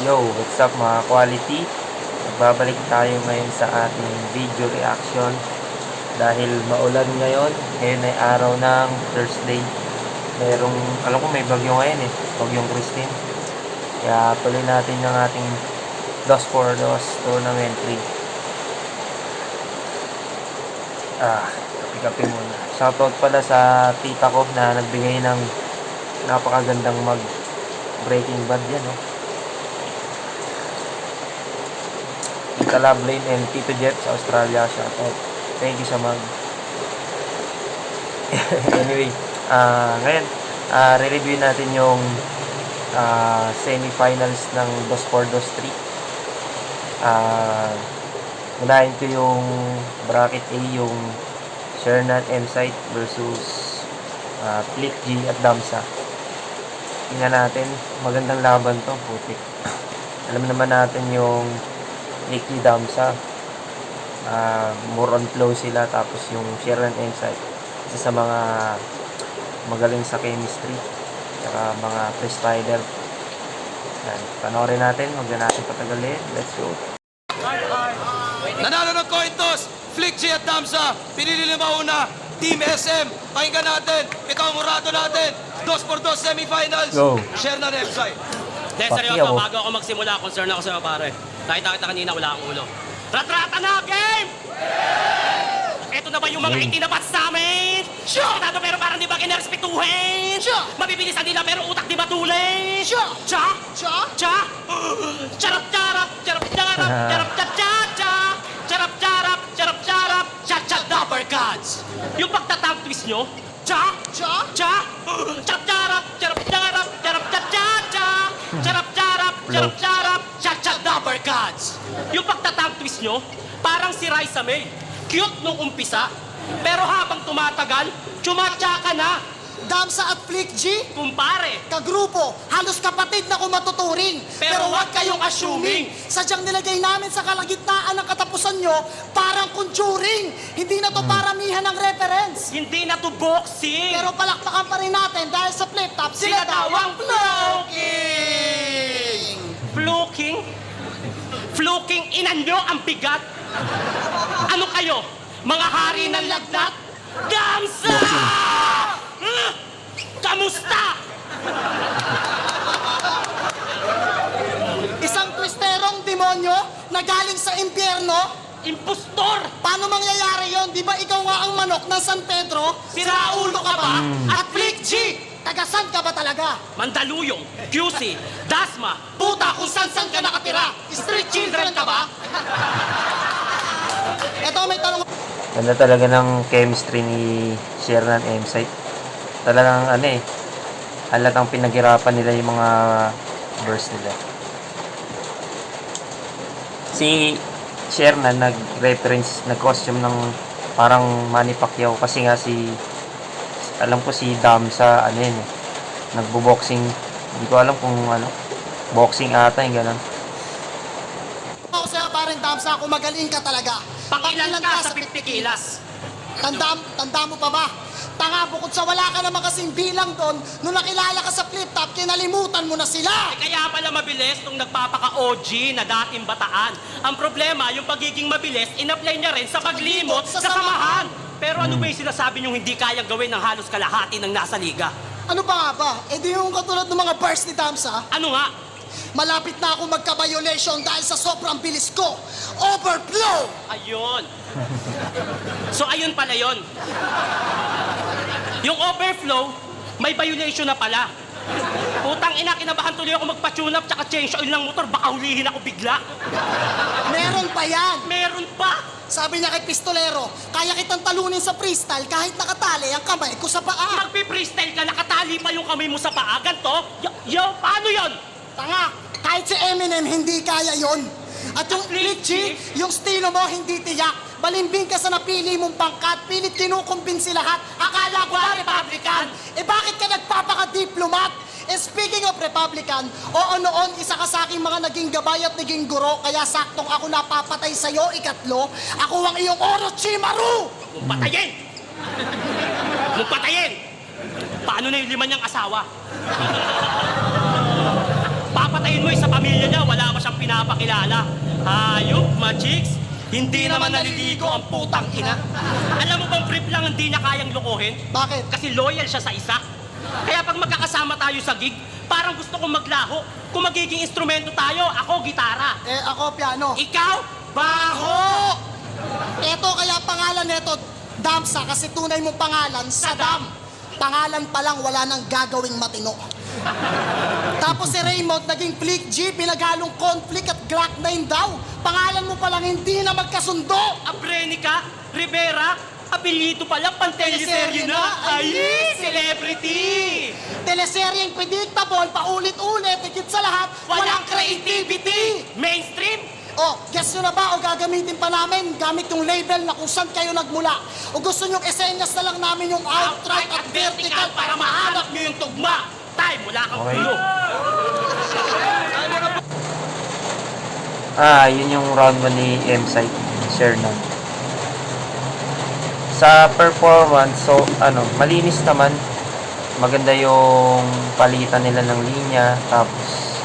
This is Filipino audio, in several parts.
Yo, what's up mga quality? Nagbabalik tayo ngayon sa ating video reaction dahil maulan ngayon. Ngayon ay araw ng Thursday. Alam ko may bagyo ngayon bagyong Christine. Kaya tuloy natin yung ating Dos por Dos Tournament 3. Kapi-kapi muna. Shoutout pala sa tita ko na nagbigay ng napakagandang mag Breaking Bad yan, Tita Loveline and Tito Jet sa Australia, shoutout. Thank you sa mag. Anyway, ngayon, re-review natin yung semi-finals ng Dos por Dos 3. Unahin ko yung bracket A, yung Shernan M-Site versus Flick G at Damsa. Tingnan natin, magandang laban to, putik. Alam naman natin yung Flick G Damsa, more on flow sila, tapos yung Shernan M-Site, isa sa mga magaling sa chemistry, saka mga freestyler. Yan, panoorin natin, huwag na natin patagalin. Let's go. Nanalo ng coin toss, Flick G at Damsa, pinili na mauna, Team SM, pakinggan natin, ito ang murado natin, Dos por Dos semifinals, Go. Shernan M-Site. Dahil seryoso, bago ako magsimula, concern ako sa'yo pare. Nakita kita kanina, wala akong ulo. Ratrata na, game! Ito na ba yung mga itinabat sa amin? Sure! Itado pero parang di ba kinerespetuhin? Sure! Mabibilisan nila pero utak di matulin? Sure! Cha? Cha? Cha? Charap-charap! Charap-charap! Charap-charap! Charap-charap! Charap-charap! Cha-cha double cards! Yung pagtatag twist nyo? Cha? Cha? Cha? Charap-charap! Charap-charap! Charap-charap! Charap-charap! Charap-charap! Cha-cha double cards! Yung pagtatag twist nyo, parang si Raisa May. Cute nung umpisa, pero habang tumatagal, tsumatsa ka na. Damsa at Flick G, Kumpare, kagrupo, halos kapatid na kung matuturing. Pero wag kayong assuming. Sadyang nilagay namin sa kalagitnaan ng katapusan nyo, parang conjuring. Hindi na to paramihan ng reference. hindi na to boxing. Pero palakpakan pa rin natin dahil sa flip top, sila daw ang floating. Fluking? Fluking, inan nyo ang bigat. Ano kayo? Mga hari ng lagnat? Damsa! Kamusta? Isang twisterong demonyo na galing sa impyerno. Impostor! Paano mangyayari yon? Di ba ikaw nga ang manok ng San Pedro? Siraulo ka ba? At Flick G, tagasan ka ba talaga? Mandaluyong, QC, Dasma, puta kung san-san ka nakatira. Street children ka ba? Eto, may tanong. Ganda talaga ng chemistry ni Shernan M-Site. Talagang halatang pinaghirapan nila yung mga verse nila. Si Shernan nag-reference, nag-costume ng parang Manny Pacquiao kasi nga alam ko si Damsa nagbo-boxing. Hindi ko alam kung boxing ata yung ganun. Ako sa'yo, parang Damsa, kung magaling ka talaga. Pangilan ka sa pitpikilas. Tanda mo pa ba? Tanga, bukod sa wala ka naman kasing bilang doon, nung nakilala ka sa flip top, kinalimutan mo na sila! Kaya pala mabilis nung nagpapaka-OG na dating bataan. Ang problema, yung pagiging mabilis, in-apply niya rin sa paglimot sa samahan. Pero ano ba yung sinasabi niyong hindi kayang gawin ng halos kalahati ng nasa liga? Ano pa nga ba? E di yung katulad ng mga burst ni Damsa, Ano nga? malapit na ako magka-violation dahil sa sobrang bilis ko. Overflow! Ayun. So ayun pala yun. Yung overflow, may violation na pala. Putang ina, kinabahan tuloy ako magpa-tune up tsaka change oil ng motor, baka hulihin ako bigla. Meron pa yan! Meron pa! Sabi niya kay Pistolero, kaya kitang talunin sa freestyle kahit nakatali ang kamay ko sa paa. Magpi-freestyle ka, nakatali pa yung kamay mo sa paa, ganto? Yo, paano yun? Tanga, kahit si Eminem hindi kaya yon. At yung Flick Flick G, yung stilo mo hindi tiyak. Balimbing ka sa napili mong pangkat, pilit kinukumbinsi lahat. Akala ko ba Republican? Eh bakit ka nagpapaka-diplomat? Eh speaking of Republican, oo noon, isa ka sa aking mga naging gabay at naging guro, kaya saktong ako napapatay sa'yo, ikatlo. Ako ang iyong Orochimaru! Kung patayin! Kung patayin! Paano na yung 5 niyang asawa? Papatay Papatayin mo sa pamilya niya, wala pa siyang pinapakilala. Hayop, ma-chicks. Hindi naman naliligo ang putang ina. Alam mo bang brief lang hindi niya kayang lokohin? Bakit? Kasi loyal siya sa isa. Kaya pag magkakasama tayo sa gig, parang gusto kong maglaho. Kung magiging instrumento tayo, ako gitara. Ako piano. Ikaw, baho! Eto kaya pangalan nito, Damsa, kasi tunay mong pangalan, Saddam. Pangalan pa lang, wala nang gagawing matino. Tapos si Raymond, naging Flick G, pinaghalong conflict at Glock 9 daw. Pangalan mo pa lang, hindi na magkasundo. Abrenica, Rivera, apelyido pala, panteleserye na. Ay, celebrity! Teleseryeng predictable, paulit-ulit, higit sa lahat, walang creativity. Mainstream? Oh, guess nyo na ba o gagamitin pa namin gamit yung label na kung saan kayo nagmula? O gusto nyo esenyas na lang namin yung outright at vertical para mahanap nyo yung tugma. Tay, wala kang Okay. ulo. Yun yung round 1 ni M-Site, Shernan. Sa performance, so, malinis naman. Maganda yung palitan nila ng linya. Tapos,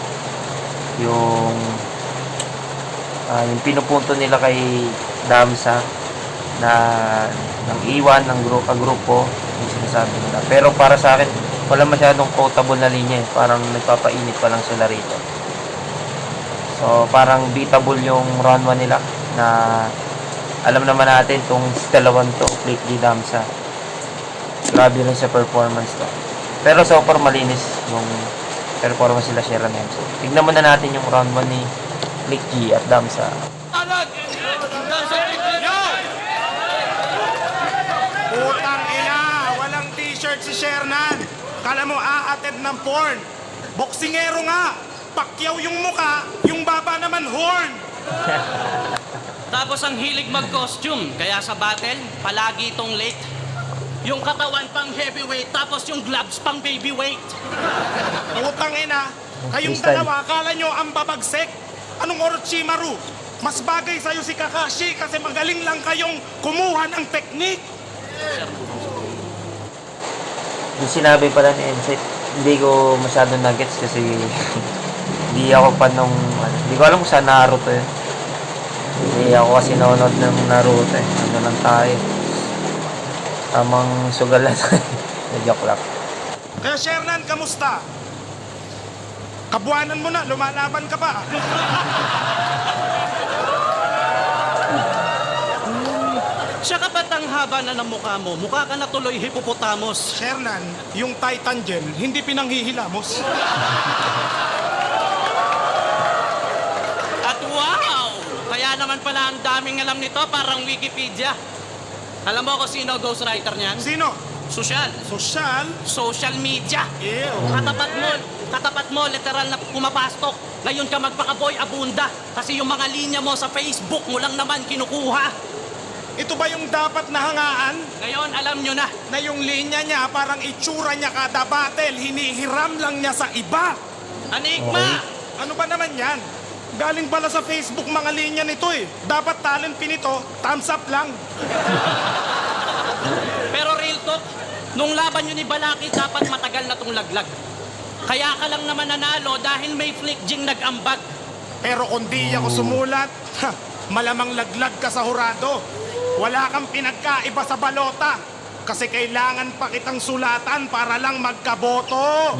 yung pinupunto nila kay Damsa na ng iwan ng grupo yung sinasabi nila. Pero para sa akin, wala masyadong quotable na linya eh. Parang nagpapainit pa lang sila rito. So, parang beatable yung round 1 nila na alam naman natin itong dalawang to, Flick G, Damsa. Grabe rin sa performance to. Pero so far malinis yung performance sila Sharon M. So, tignan muna natin yung round 1 ni Flick G at Damsa. Alag! Putang ina, walang t-shirt si Shernan. Kala mo aattend ng porn. Boksingero nga. Pakyaw yung muka, yung baba naman horn. Tapos ang hilig mag-costume, kaya sa battle, palagi itong late. Yung katawan pang heavyweight, tapos yung gloves pang babyweight. Putang ina, kayong Freestyle. dalawa, akala nyo ang babagsik. Anong Orochimaru? Mas bagay sa'yo si Kakashi kasi magaling lang kayong kumuha ng teknik. Yung sinabi pala ni M-Site, hindi ko masyado nuggets kasi hindi ako pa nung, hindi ko alam kung saan Naruto yun. Hindi ako kasi nanonood ng Naruto eh. Ano lang tayo. Tamang sugal lang tayo. Joke lang. Kaya Shernan, kamusta? Kabuanan mo na, lumalaban ka pa. Siya ka ba't ang haba na ng mukha mo? Mukha ka na tuloy hippopotamus. Shernan, yung Titan Gem, hindi pinanghihilamos. At wow! Kaya naman pala ang daming alam nito, parang Wikipedia. Alam mo kung sino ang ghostwriter niyan? Sino? Sosyal. Sosyal? Social media. Ew. Katapat mo, literal na pumapastok. Ngayon ka magpaka-boy abunda. Kasi yung mga linya mo sa Facebook mo lang naman kinukuha. Ito ba yung dapat na hangaan? Ngayon, alam nyo na. Na yung linya niya, parang itsura niya kada battle, hinihiram lang niya sa iba. Enigma! Ano ba naman yan? Galing pala sa Facebook mga linya nito eh. Dapat talent pinito, thumbs up lang. Pero real talk, nung laban nyo ni Balaki, dapat matagal na tong laglag. Kaya ka lang naman nanalo dahil may Flick Jing nag-ambag. Pero kung di ako sumulat, malamang laglag ka sa hurado. Wala kang pinagkaiba sa balota. Kasi kailangan pa kitang sulatan para lang magkaboto.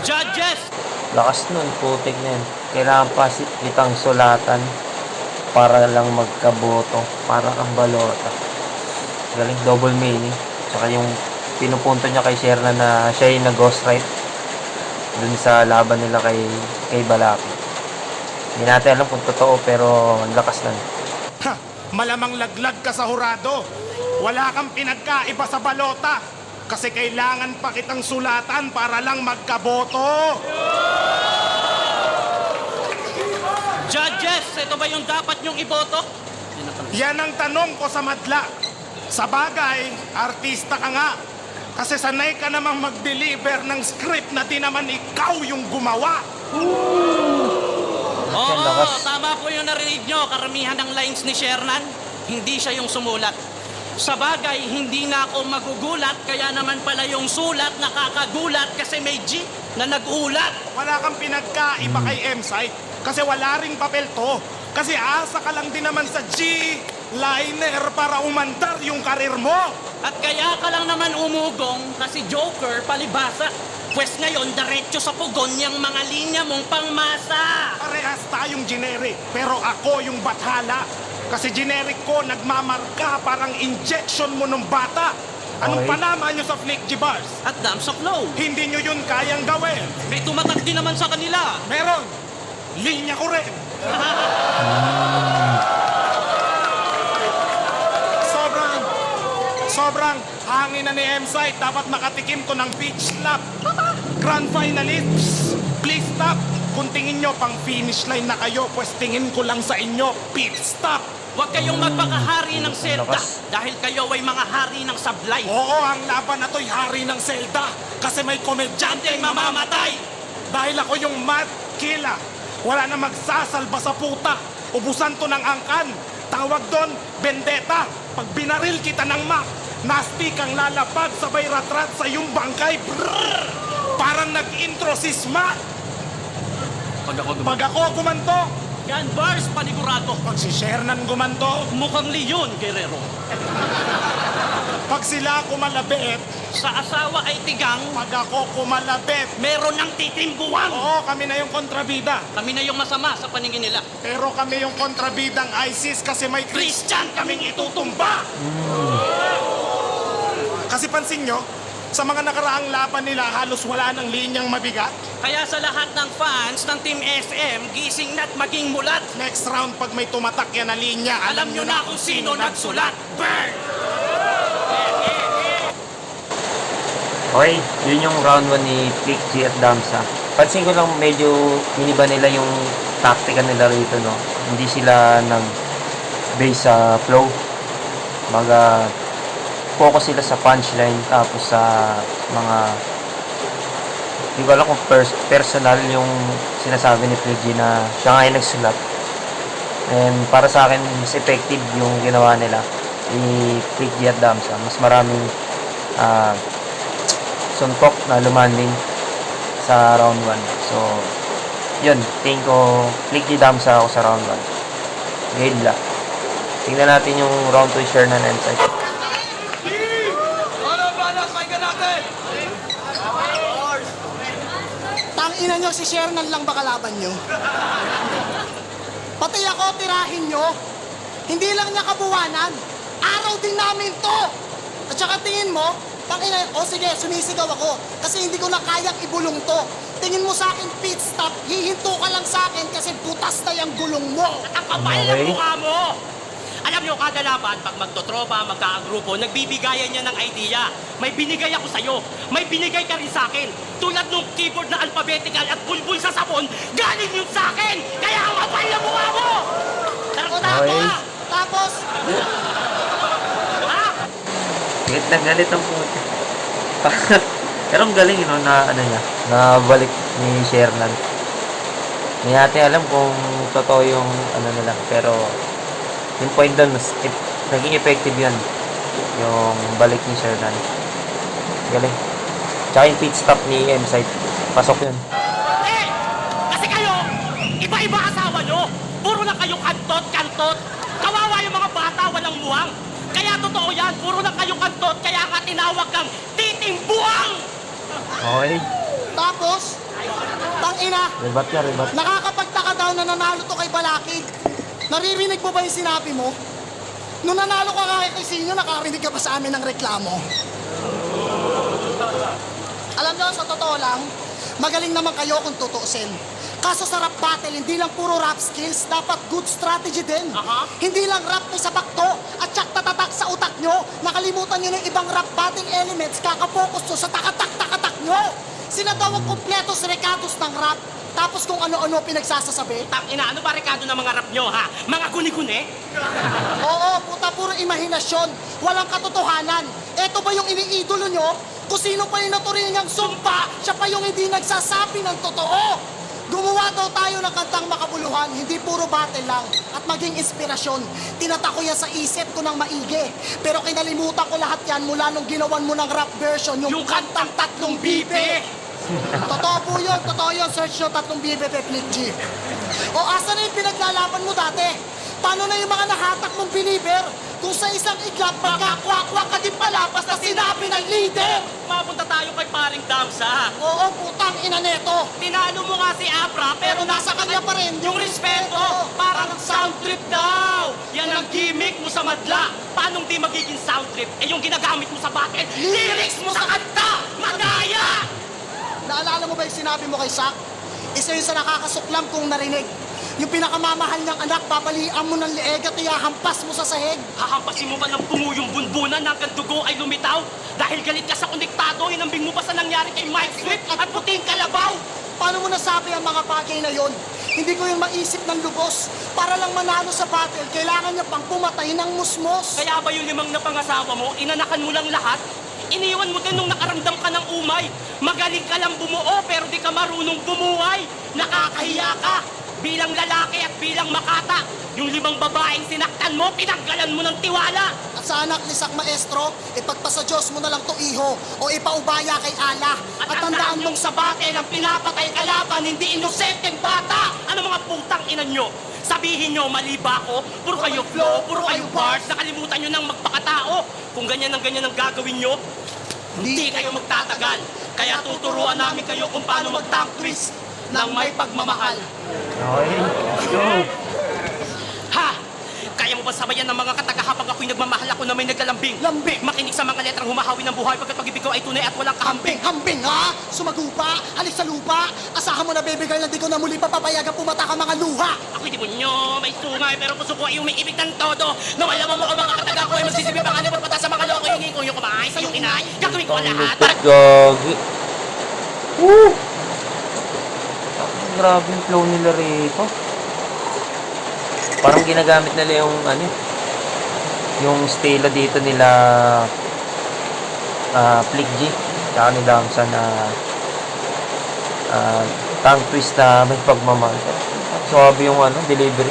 Judges! Lakas nun, putik na yun. Kailangan pa kitang sulatan para lang magkaboto. Para kang balota. Galing, double meaning. Tsaka yung pinupunto niya kay Sherna na siya yung nag-ghostwrite dun sa laban nila kay Balaki. Hindi natin alam kung totoo pero ang lakas nun. Ha, malamang laglag ka sa hurado. Wala kang pinagkaiba sa balota. Kasi kailangan pa kitang sulatan para lang magkaboto. Judges, ito ba yung dapat nyong iboto? Yan ang tanong ko sa madla. Sa bagay, artista ka nga. Kasi sanay ka namang mag-deliver ng script na di naman ikaw yung gumawa. Oo, lakas. tama po yung narinig nyo. Karamihan ng lines ni Shernan, hindi siya yung sumulat. Sa bagay, hindi na ako magugulat, kaya naman pala yung sulat nakakagulat kasi may G na nagulat. Wala kang pinagkaiba kay M-Site kasi wala ring papel to. Kasi asa ka lang din naman sa G-liner para umandar yung karir mo. At kaya ka lang naman umugong kasi Joker palibasa. Pwes ngayon, diretso sa pugon yung mga linya mong pangmasa. Parehas tayong generic, pero ako yung bathala. Kasi generic ko, nagmamarka parang injection mo nung bata. Anong Okay. panama nyo sa Flick G Bars? At dams of low. Hindi nyo yun kayang gawin. May tumatak din naman sa kanila. Meron. Linya ko rin. Sobrang hangin na ni M-Site. Dapat makatikim to ng beach slap. Grand finalists, please stop. Kung tingin nyo pang finish line na kayo, pues tingin ko lang sa inyo, pit stop. Huwag kayong magpakahari ng selda lakas. dahil kayo ay mga hari ng sablay. Oo, ang laban na to'y hari ng selda. Kasi may komedyanteng mamamatay. Dahil ako yung mad killer. Wala na magsasalba sa puta. Ubusan to ng angkan. Tawag doon, vendetta. Pag binaril kita ng Mac, nasty kang lalapag sabay ratrat sa iyong bangkay. Brrr! Parang nag-intro si Smack. Pag ako gumanto, Yan, bars, panigurado. pag si Shernan gumanto, Mukhang Leon, Guerrero. pag sila kumalabit, Sa asawa ay tigang, pag ako kumalabit, meron ng titimbuwang. oo, kami na yung kontrabida. Kami na yung masama sa paningin nila. Pero kami yung kontrabidang ISIS kasi may Christian kaming itutumba. Kasi pansin nyo, sa mga nakaraang laban nila, halos wala ng linyang mabigat. Kaya sa lahat ng fans ng Team SM, gising na't maging mulat. Next round, pag may tumatak yan na linya, Alam nyo na kung sino nagsulat. Burn! Okay, yun yung round 1 ni Flick G at Damsa. Pansin ko lang medyo iniba nila yung taktika nila rito, no? Hindi sila nag-base sa flow. Baga, focus sila sa punchline tapos sa mga hindi ko alam kung personal yung sinasabi ni Flick G na siya nga yung nagsulat. And para sa akin, mas effective yung ginawa nila ni Flick G at Damsa. Mas maraming suntok na lumanding sa round 1. So, yun. Tingin ko, Flick G Damsa ako sa round 1. Gayla. Tingnan natin yung round 2 share na M-Site. Ano, Banas? Pakinggan natin! Tangina nyo, si Shernan lang ba kalaban nyo? Pati ako, tirahin nyo. Hindi lang niya kabuwanan. Araw din namin to. At saka tingin mo, tangina, o sige, sumisigaw ako. Kasi hindi ko na kayang ibulong to. Tingin mo sa akin, pit stop, hihinto ka lang sa akin kasi butas na yung gulong mo. Ang kapal ng Okay. mukha mo! Alam nyo, kada laban, pag magtotropa, magkaagrupo, nagbibigayan niya ng idea. May binigay ako sa'yo. May binigay ka rin sa akin. Tulad nung keyboard na alphabetical at bulbul sa sabon, galing yun sa akin! Kaya ang kapal ng mukha mo! Taranta Okay. mo! Tapos, Ha? Galit na galit ang puti. Pero ang galing, no, na ano niya, na balik ni Shernan. Hindi natin alam kung totoo yung ano nila, pero yung point doon, naging effective yun. Yung balik ni Shernan. Galing. Tsaka yung pit stop ni M-Site. Pasok yun. Eh! Kasi kayo, iba-iba asawa nyo. Puro lang kayo kantot. Kawawa yung mga bata, walang buwang. Kaya totoo yan, puro lang kayo kantot, kaya nga tinawag kang titimbuwang! Okay. tapos, tangina, Rebat niya, rebat. nakakapagtaka daw na nanalo to kay Balakid. Naririnig mo ba yung sinabi mo? Nung nanalo ka nga kay Sinyo, nakarinig ka ba sa amin ng reklamo? Alam nyo, sa totoo lang, magaling naman kayo kung tutuusin. Kaso sa rap battle, hindi lang puro rap skills, dapat good strategy din. Aha. Hindi lang rap may sabakto at tsak tatatak sa utak nyo. Nakalimutan nyo ng ibang rap battle elements, kakapokus nyo sa takatak nyo. Sila daw ang kompletos rekados ng rap. Tapos kung ano-ano pinagsasasabi. Ina, ano ba rekado ng mga rap nyo, ha? Mga guni-guni? Oo, puta, puro imahinasyon. Walang katotohanan. Eto ba yung iniidolo nyo? Kung sino pa yung naturingang sumpa, siya pa yung hindi nagsasabi ng totoo. Gumawa daw tayo ng kantang makabuluhan, hindi puro battle lang, at maging inspirasyon. Tinatako yan sa isip ko ng maigi. Pero kinalimutan ko lahat yan mula nung ginawan mo ng rap version, yung kantang Tatlong Bibe. Totoo po yun, totoo yun. Search nyo Tatlong Bibe kay Flick G. O asa na yung pinaglalaban mo dati? Paano na yung mga nahatak mong believer? Kung sa isang iglap, magkakwakwa ka din pala basta sinabi ng leader! Mapunta tayo kay paring Damsa. Oo, putang ina neto! Tinalo mo nga si Abra, pero nasa kanya pa rin yung respeto. Parang sound trip daw. Yan ang gimmick mo sa madla. Paano di magiging sound trip? Eh yung ginagamit mo sa battle, lyrics mo sa kanta! Madaya! Naalala mo ba yung sinabi mo kay Sak? Isa yun sa nakakasuklam kong narinig. Yung pinakamamahal ng anak, babalian mo ng leeg at iyahampas mo sa sahig. Hahampasin mo ba ng bungo yung bunbunan hanggang dugo ay lumitaw? Dahil galit ka sa konektado, hinambing mo pa sa nangyari kay Mike Swift at puting kalabaw? Paano mo nasabi ang mga bagay na yon? Hindi ko yung maisip ng lubos. Para lang manalo sa battle, kailangan niya pang pumatay ng musmos. Kaya ba yung 5 na pangasawa mo, inanakan mo lang lahat? Iniwan mo din nung nakaramdam ka ng umay. Magaling ka lang bumuo pero di ka marunong bumuhay. Nakakahiya ka bilang lalaki at bilang makata. Yung 5 babaeng sinaktan mo, pinanggalan mo ng tiwala. At sa anak ni Sak Maestro, ipagpasa Diyos mo na lang to iho o ipaubaya kay Allah. At tandaan mong sa battle ang pinapatay kalaban, hindi inosenteng bata. Ano mga putang ina nyo? Sabihin nyo, mali ba ako? Puro kayo flow, puro kayo bars. Nakalimutan nyo ng magpakatao. Kung ganyan ang gagawin nyo, hindi kayo magtatagal. Kaya tuturuan namin kayo kung paano mag-tank twist ng may pagmamahal. Okay, let's go. Ha! Kaya mo ba sabayan ng mga katagaha pag ako'y nagmamahal ako na may naglalambing? Lambing. Makinig sa mga letrang humahawi ng buhay pagkat pag-ibig ko ay tunay at walang kahambing. Hambing ha? Sumagupa, halik sa lupa. Asahan mo na baby girl na di ko na muli papapayagan pumata ka mga luha. Ako'y demonyo, may sungay, pero puso ko ay umiibig ng todo. Nawala mo ang mga kataga ko ay magsisibi pa nga pagpata sa mga loko. Hingin ko yung kamay sa iyong inay. Gagawin ko ang lahat para... Gagi. Woo! Grabe yung flow nila rito. Parang ginagamit nila yung yung stela dito nila Flick G tsaka ni Damsa na tongue twist na may pagmamahal. Suwabe yung delivery.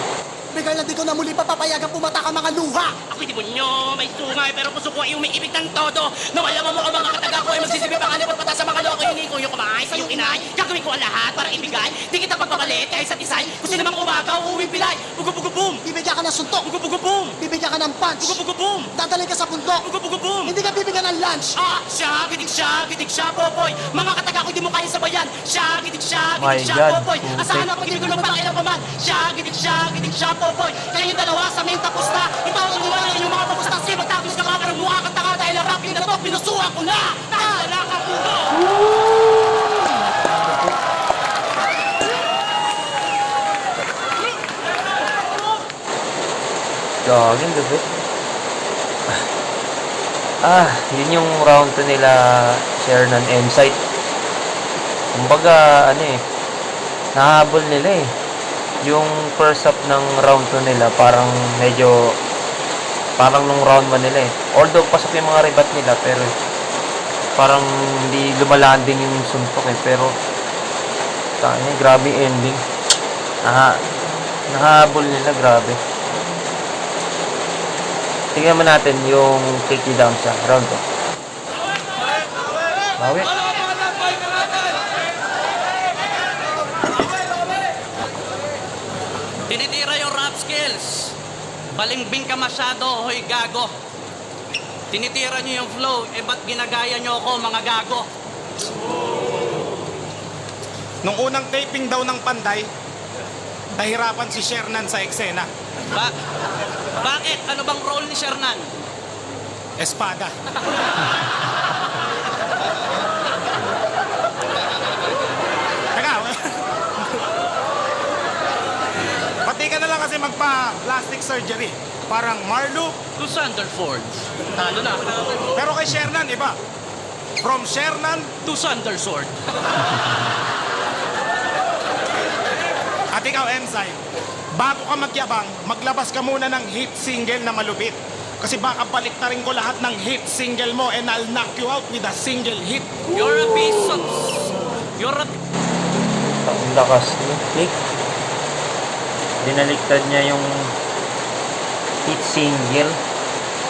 Baby girl na di ko na muli papapayagan pumata ka mga luha. Ako'y demonyo, may sungay, pero puso ko ay umiibig ng todo. Nawala mo ang mga kataga ko ay magsisibi pa nga pagpata sa mga loko. Hingin ko yung kamay sa iyong inay. Gagawin ko ang lahat para ibigay. Di kita pagpapalit kaya isa't isay. Kung sino namang umagaw, uuwing pilay. Bugo-bugo-boom! Bibigyan ka ng suntok. Bugo-bugo-boom! Bibigyan ka ng punch. Bugo-bugo-boom! Dadalhin ka sa bundok. Bugo-bugo-boom! Hindi ka bibigyan ng lunch. Ah! Siya, gidig siya, popoy! Mga kataga ko, di mo kaya sabayan! Siya, gidig My siya, God, popoy! putik. Asahan ang pag-ibig ko ng pangailan pa man! Siya, gidig siya, popoy! Kaya yung dalawa sa main tapos na! Ito ang uliwan yung mga tapos na! Sige, magtapos ka nga, parang mukha kang tanga dahil ang rap na to, pinusuhan ko na! Nahala ka puto! Gaging gabi. Yun yung round 2 nila Shernan M-Site. Kumbaga, nahabol nila eh. Yung first up ng round 2 nila, parang nung round 1 nila eh. Although, pasok yung mga rebat nila, pero parang hindi lumalanding yung suntok eh. Pero, grabe yung ending. Nahabol nila, grabe. Tingnan mo natin yung Kiki Damsa round 2. Bawi. Tinitira yung rap skills. Balimbing ka masyado, hoy gago. Tinitira nyo yung flow, ba't ginagaya nyo ako, mga gago? Nung unang taping daw ng Panday, nahirapan si Shernan sa eksena. Bakit? Ano bang role ni Shernan? Espada. Teka, pati ka na lang kasi magpa-plastic surgery. Parang Marlo. To Sanderford. Talo na. Pero kay Shernan, iba. From Shernan, To Sandersword. at ikaw, Ensign, bago ka magyabang, maglabas ka muna ng hit single na malupit. Kasi baka baliktarin ko lahat ng hit single mo and I'll knock you out with a single hit. You're a piece of... You're a... lakas ni Flick. Dinaliktad niya yung hit single.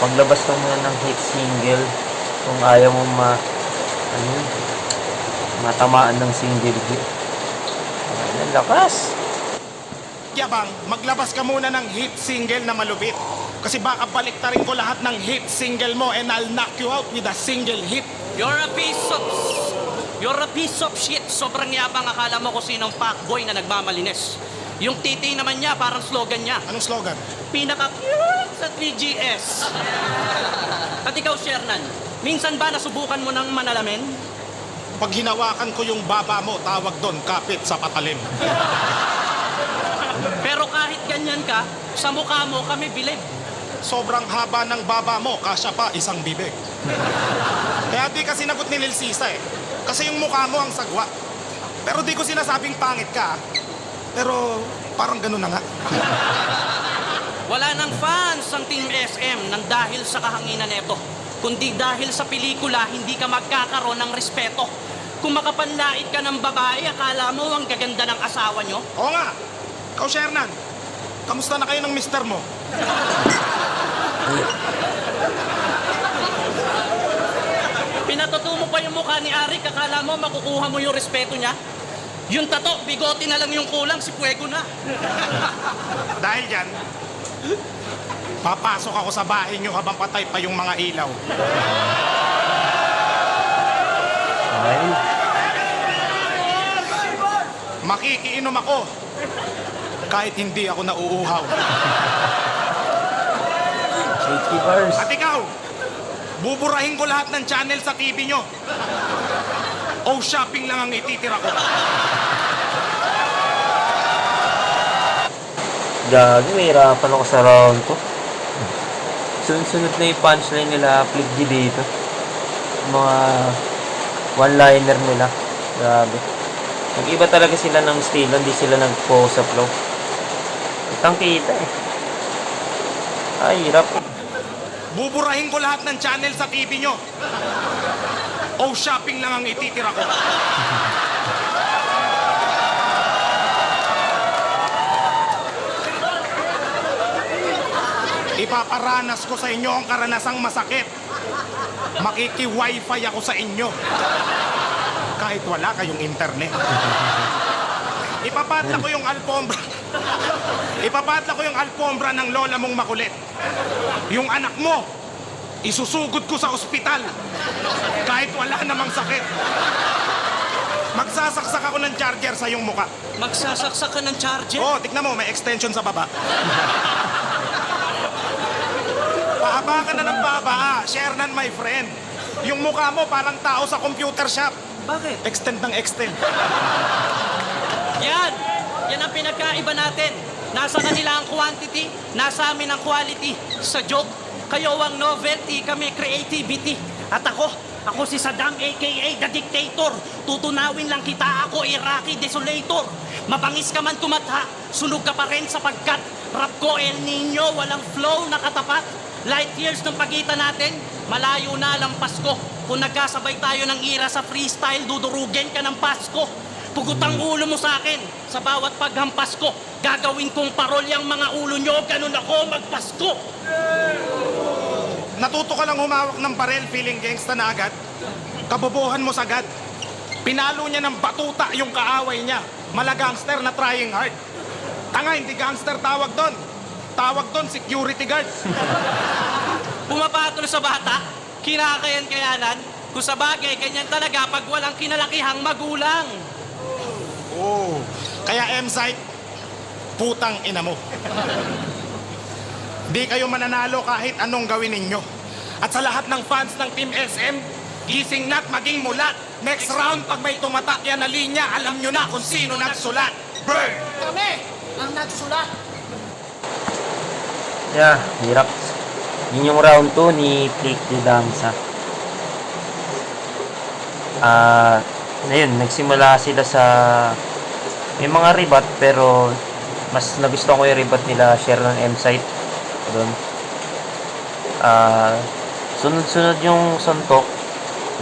Paglabas ka muna ng hit single kung ayaw mo matamaan ng single hit. Ayan, lakas. Yabang, maglabas ka muna ng hit single na malupit. Kasi baka baliktarin ko lahat ng hit single mo and I'll knock you out with a single hit. You're a piece of shit. Sobrang yabang, akala mo kung sinong fuckboy na nagmamalinis. Yung titi naman niya, parang slogan niya. Anong slogan? Pinaka-cute sa 3GS. At ikaw, Shernan, minsan ba nasubukan mo ng manalamin? Pag hinawakan ko yung baba mo, tawag doon, kapit sa patalim. Pero kahit ganyan ka, sa mukha mo kami bilib. Sobrang haba ng baba mo, kasya pa isang bibig. Kaya di ka sinagot ni Lil Sisa eh. Kasi yung mukha mo ang sagwa. Pero di ko sinasabing pangit ka. Pero parang ganun na nga. Wala nang fans ang Team SM nang dahil sa kahanginan nito. Kundi dahil sa pelikula, hindi ka magkakaroon ng respeto. Kung makapanlait ka ng babae, akala mo ang gaganda ng asawa nyo? Oo nga. Ikaw, Shernan, kamusta na kayo ng mister mo? Pinatuto mo pa yung mukha ni Arik, akala mo makukuha mo yung respeto niya? Yung tato, bigote na lang yung kulang, si Fuego na. Dahil dyan, papasok ako sa bahay nyo habang patay pa yung mga ilaw. Ay, Makikiinom ako kahit hindi ako nauuhaw. 80 bars. At ikaw, buburahin ko lahat ng channel sa TV nyo. O shopping lang ang ititira ko. Gagi, may hirapan ako sa round ko. Sunod-sunod na yung punchline nila, Flick G dito. Mga one-liner nila. Grabe. Nag-iba talaga sila ng style, hindi sila nag-focus sa flow. Kitang kita eh. Ay, hirap. Buburahin ko lahat ng channel sa TV nyo. O shopping lang ang ititira ko. Ipaparanas ko sa inyo ang karanasang masakit. Makiki-wifi ako sa inyo. Kahit wala kayong internet. Ipapatla ko yung alpombra. Ipapatla ko yung alpombra ng lola mong makulit. Yung anak mo, isusugod ko sa ospital. Kahit wala namang sakit. Magsasaksak ako ng charger sa iyong muka. Magsasaksak ka ng charger? Oh, tignan mo, may extension sa baba. Pahaba ka na ng baba, Shernan, my friend. Yung mukha mo parang tao sa computer shop. Bakit? Extend ng extend. Yan! Yan ang pinagkaiba natin. Nasa kanila ang quantity, nasa amin ang quality. Sa joke, kayo ang novelty, kami creativity. At ako si Saddam aka The Dictator. Tutunawin lang kita, ako Iraqi Desolator. Mabangis ka man tumatha, sunog ka pa rin sapagkat rap ko El Nino, walang flow nakatapat. Light years ng pagitan natin, malayo na lang Pasko. Kung nagkasabay tayo ng ira sa freestyle, dudurugin ka ng Pasko. Pugutang ulo mo sa akin, sa bawat paghampas ko. Gagawin kong parolyang mga ulo nyo, ganun ako magpasko. Natuto ka lang humawak ng barel, feeling gangsta na agad. Kabobohan mo sagad. Pinalo niya ng batuta yung kaaway niya. Malagangster na trying hard. Tanga, hindi gangster tawag doon. Tawag doon, security guard. Pumapatol sa bata, kinakayan-kayanan. Kung sa bagay, ganyan talaga pag walang kinalakihang magulang. Oh, kaya M-Site, putang ina mo. Di kayo mananalo kahit anong gawin ninyo. At sa lahat ng fans ng Team SM, gising na't maging mulat. Next round, pag may tumatak yan na linya, alam nyo na kung sino nagsulat. Burn! Kami ang nagsulat. Yeah, hirap. Yun yung round 2 ni Flick G Damsa. Ayun, nagsimula sila sa may mga rebat, pero mas nagustuhan ko yung rebat nila Shernan M-Site doon. Sunod-sunod yung suntok,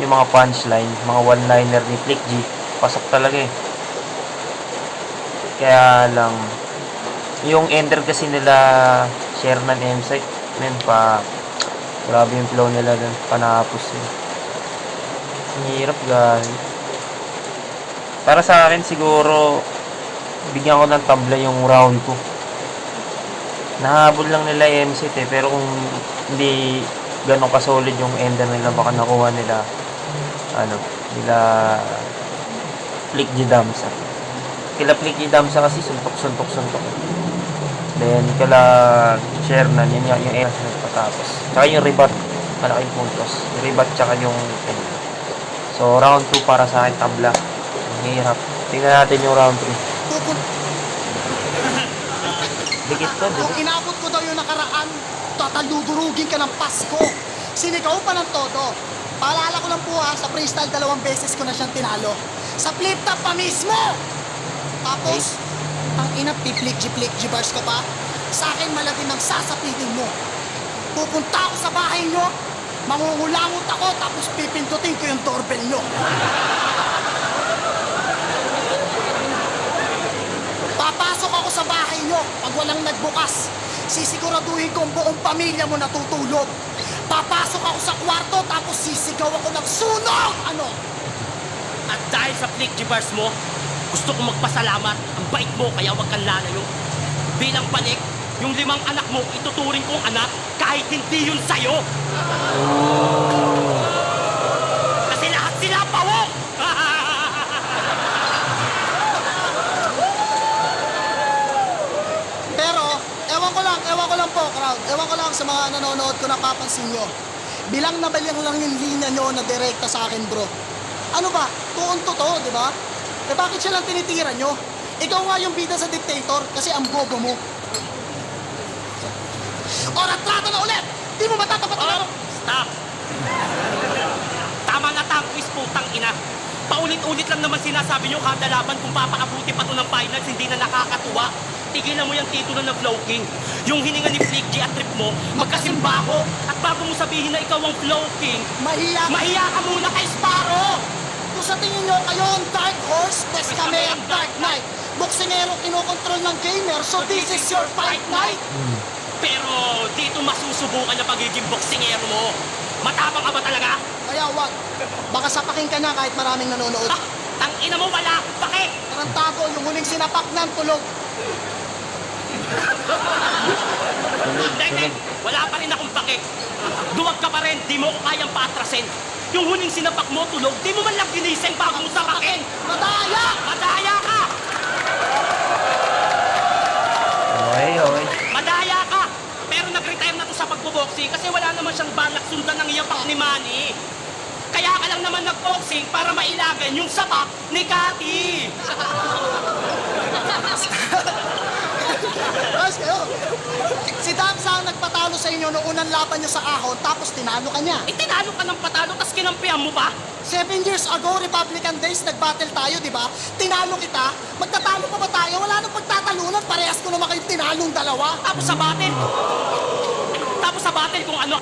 yung mga punchline, mga one-liner ni Flick G. Pasok talaga eh. Kaya lang, yung ender kasi nila Sherman M-Site, men, grabe yung flow nila dun, panapos yun. Ang hirap, guys. Para sa akin, siguro, bigyan ko ng tabla yung round ko. Nahabol lang nila M-Site eh, pero kung hindi ganun ka-solid yung ender nila, baka nakuha nila, nila Flick G Damsa. Kila Flick G Damsa kasi suntok. Then, kala Shernan, yun yung Eras na nagpatapos. Tsaka yung rebat, malaking puntos. Yung rebat tsaka yung ender. So, round 2 para sa akin, tabla. Ang hirap. Tingnan natin yung round 3. Dikit ka, Kung dikit. inabot ko daw yung nakaraan, tataludurugin ka ng Pasko. Sinigaw pa ng todo. Paalala ko lang po ha, sa freestyle 2 beses ko na siyang tinalo. Sa flip top pa mismo! Tapos, ang ina piplik G bars ko pa. Sa akin malaki ng sasapitin mo. Pupunta ako sa bahay nyo, mangungulangot ako, tapos pipindutin ko yung doorbell nyo. Papasok ako sa bahay nyo pag walang nagbukas. Sisiguraduhin ko ang buong pamilya mo natutulog. Papasok ako sa kwarto tapos sisigaw ako ng sunog! Ano? At dahil sa Flick G-Bars mo, gusto kong magpasalamat. Ang bait mo, kaya wag kang lalayo. Bilang balik, yung 5 anak mo, ituturing kong anak kahit hindi yun sa'yo. Kasi lahat sila pawok! Pero, ewan ko lang po, crowd. Ewan ko lang sa mga nanonood ko, napapansin nyo. Bilang nabalyang lang yung linya nyo na direkta sa akin, bro. Ano ba? Tuon totoo, di ba? Eh bakit siya lang tinitira nyo? Ikaw nga yung bida sa dictator kasi ang bobo mo. O, retrato na ulit! Di mo matatapat Oh, na stop! Tama na tangkwis, putang ina. Paulit-ulit lang naman sinasabi nyo kada laban kung papaabuti pa to ng finals, hindi na nakakatuwa. Tigilan mo yung titulo na Flow King. Yung hininga ni Flick G at trip mo, magkasimbaho. At bago mo sabihin na ikaw ang Flow King, mahiya ka muna kay Sparrow! Kung sa tingin nyo kayo ang Dark Horse, best kami ang Dark Knight. Boksingero kinokontrol ng gamer, so this is your fight night. Pero dito masusubukan na pagiging boksingero mo. Matapang ka ba talaga? Kaya wag, baka sapakin ka na kahit maraming nanonood. Ah, tangina mo, wala akong pake! Tarantago, yung huling sinapak ng tulog. Dek, wala pa rin akong pake. Duwag ka pa rin, di mo ko kayang paatrasin. Yung huling sinapak mo, tulog, di mo man lang ginising bago mo sapakin. Madaya! Madaya ka! Okay. Madaya ka! Pero nag-retire na to sa pagboboxing kasi wala naman siyang balak sundan ng iyapak ni Manny. Kaya ka lang naman nag-boxing para mailagan yung sapak ni Cathy. Guys, kayo. Si Damsa ang nagpatalo sa inyo noong unang laban niyo sa ahon, tapos tinalo ka niya. Eh, tinalo ka ng patalo, tas kinampihan mo pa? 7 years ago, Republican Days, nag-battle tayo, di ba? Tinalo kita. Magtatalo pa ba tayo? Wala nang pagtatalunan. Parehas ko naman kayong tinalong dalawa. Tapos sa battle kung ano.